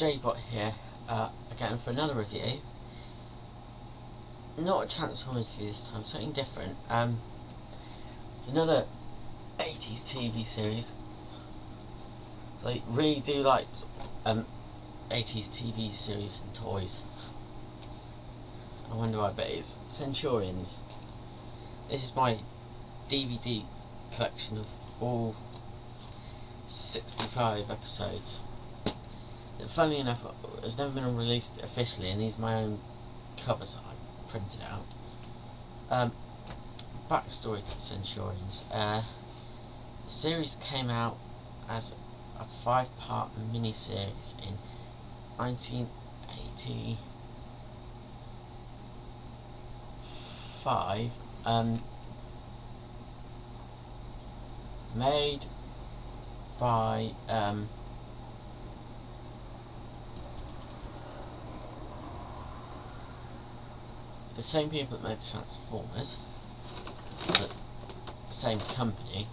JBot here, again for another review. Not a Transformers review this time, something different. It's another 80s TV series. So I really do like 80s TV series and toys. I wonder why, but it's Centurions. This is my DVD collection of all 65 episodes. Funnily enough, it's never been released officially, and these are my own covers that I printed out. Backstory to Centurions. The series came out as a 5-part mini-series in 1985, made by the same people that made the Transformers, the same company.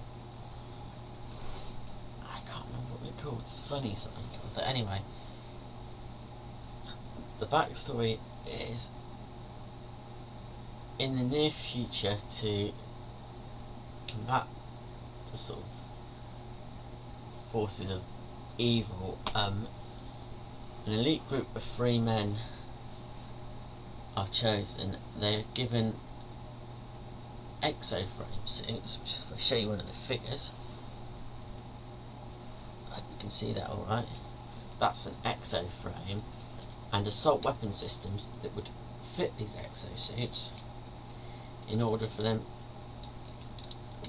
I can't remember what they're called, Sunny something. But anyway, the backstory is in the near future, to combat the sort of forces of evil, an elite group of 3 men are chosen. They're given exoframe suits, which is, if I show you one of the figures, you can see that alright. That's an exoframe, and assault weapon systems that would fit these exosuits in order for them,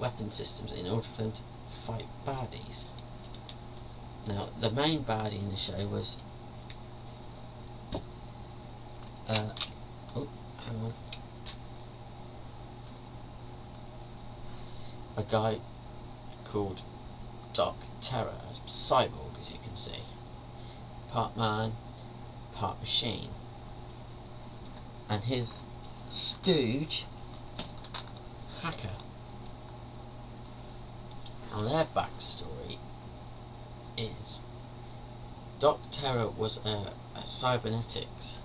weapon systems in order for them to fight baddies. Now, the main baddie in the show was a guy called Doc Terror, a cyborg, as you can see, part man, part machine, and his stooge, Hacker. Now, their backstory is Doc Terror was a cybernetics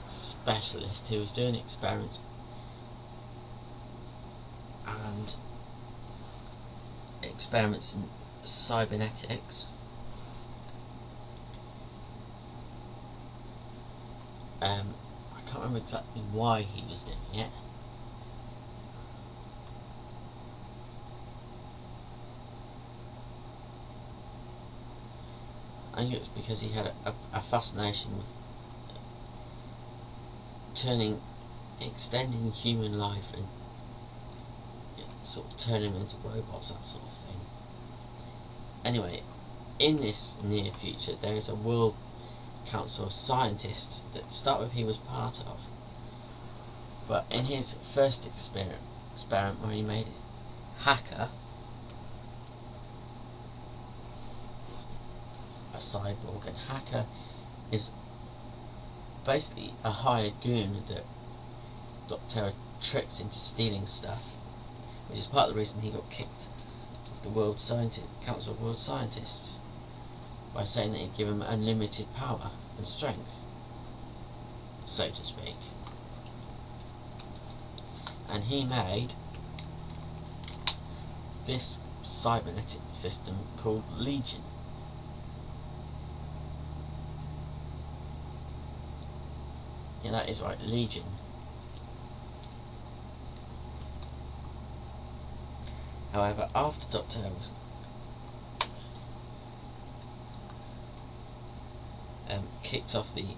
specialist who was doing experiments in cybernetics. I can't remember exactly why he was doing it. I think it was because he had a fascination with extending human life and sort of turning them into robots, that sort of thing. Anyway, in this near future, there is a World Council of Scientists that, to start with, he was part of. But in his first experiment where he made his Hacker, a cyborg, and Hacker is basically a hired goon that Dr. Terror tricks into stealing stuff, which is part of the reason he got kicked off the Council of World Scientists, by saying that he'd give him unlimited power and strength, so to speak. And he made this cybernetic system called Legion. Yeah, that is right, Legion. However, after Dr. Terror was kicked off the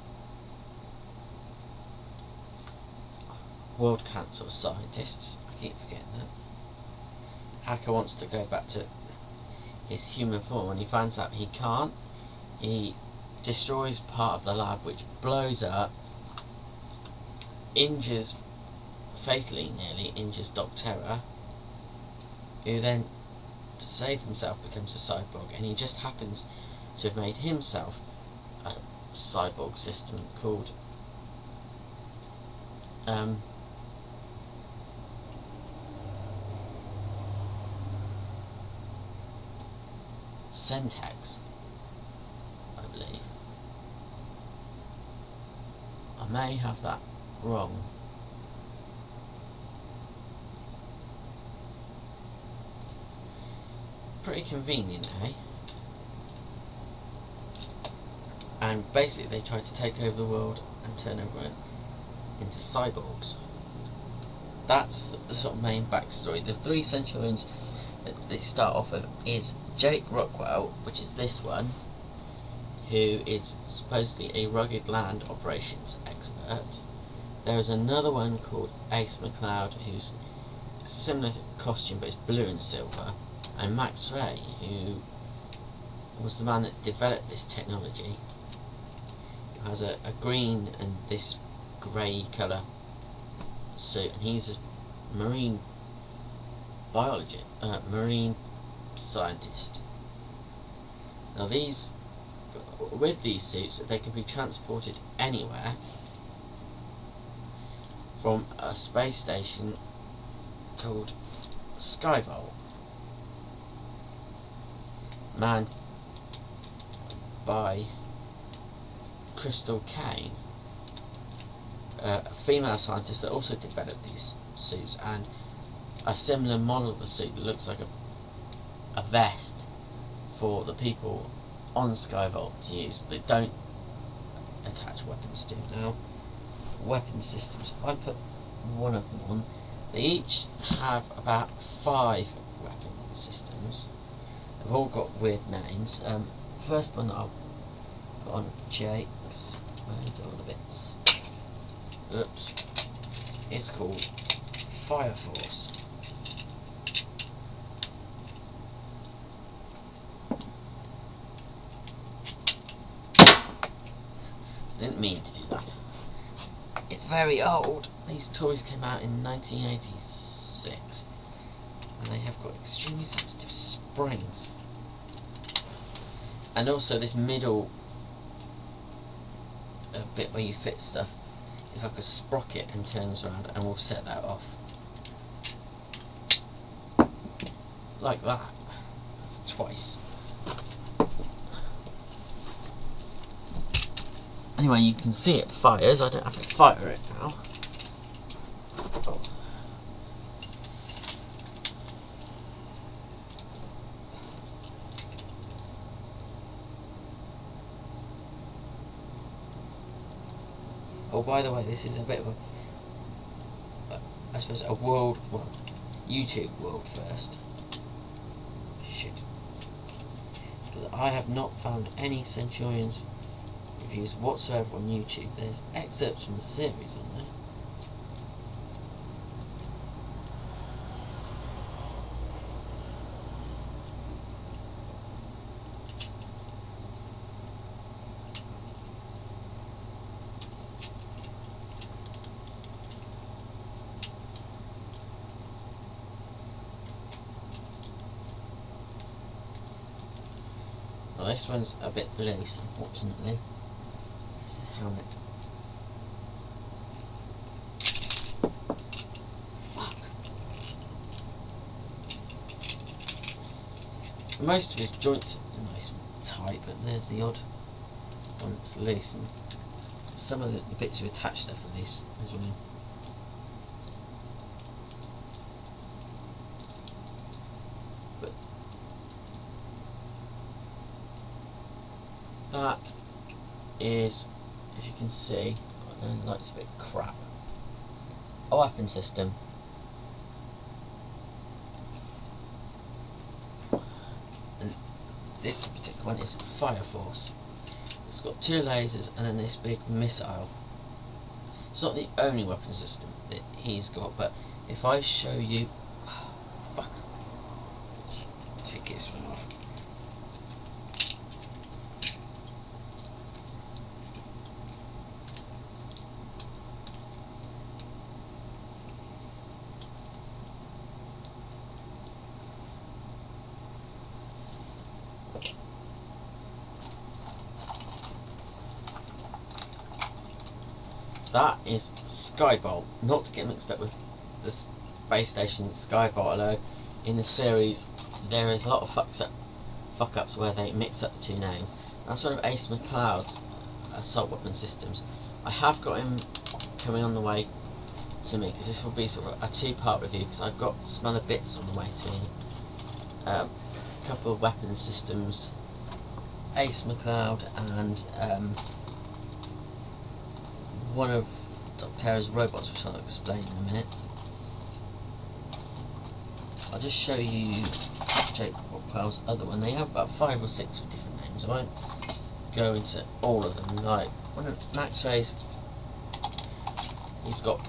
World Council of Scientists, I keep forgetting that, Hacker wants to go back to his human form, and he finds out he can't. He destroys part of the lab, which blows up, fatally nearly injures Doc Terror, who then, to save himself, becomes a cyborg, and he just happens to have made himself a cyborg system called Centex, I believe. I may have that wrong. Pretty convenient, eh? And basically they tried to take over the world and turn everyone into cyborgs. That's the sort of main backstory. The three Centurions that they start off with is Jake Rockwell, which is this one, who is supposedly a rugged land operations expert. There is another one called Ace McLeod, who's similar costume but it's blue and silver, and Max Ray, who was the man that developed this technology, who has a green and this grey colour suit, and he's a marine biologist, marine scientist. Now with these suits, they can be transported anywhere from a space station called Skyvault, manned by Crystal Kane, a female scientist that also developed these suits, and a similar model of the suit that looks like a vest for the people on Skyvault to use. They don't attach weapons to. Now, weapon systems, if I put one of them on, they each have about 5 weapon systems. They've all got weird names. First one that I'll put on Jake's, where's the other bits? Oops. It's called Fire Force. Didn't mean to do that. It's very old. These toys came out in 1986 and they have got extremely sensitive springs. And also this middle bit where you fit stuff is like a sprocket and turns around, and we'll set that off. Like that. That's twice. Anyway, you can see it fires. I don't have to fire it now. Oh, by the way, this is a bit of a, I suppose, a world, well, YouTube world first. Shit. Because I have not found any Centurions reviews whatsoever on YouTube. There's excerpts from the series on there. Well, this one's a bit loose, unfortunately. This is helmet. Fuck. Most of his joints are nice and tight, but there's the odd one that's loose, and some of the bits you attach stuff are loose as well. That is, if you can see, I know the light's a bit crap, a weapon system. And this particular one is Fire Force. It's got 2 lasers and then this big missile. It's not the only weapon system that he's got, but if I show you, fuck, let's take this one off. That is Skyvault, not to get mixed up with the space station Skyvault, although in the series there is a lot of fucks up fuck-ups where they mix up the two names. That's one of Ace McCloud's assault weapon systems. I have got him coming on the way to me, because this will be sort of a two-part review, because I've got some other bits on the way to me. A couple of weapon systems, Ace McCloud, and one of Dr. Terror's robots, which I'll explain in a minute. I'll just show you Jake Rockwell's other one. They have about 5 or 6 with different names. I won't go into all of them. Like one of Max Ray's, he's got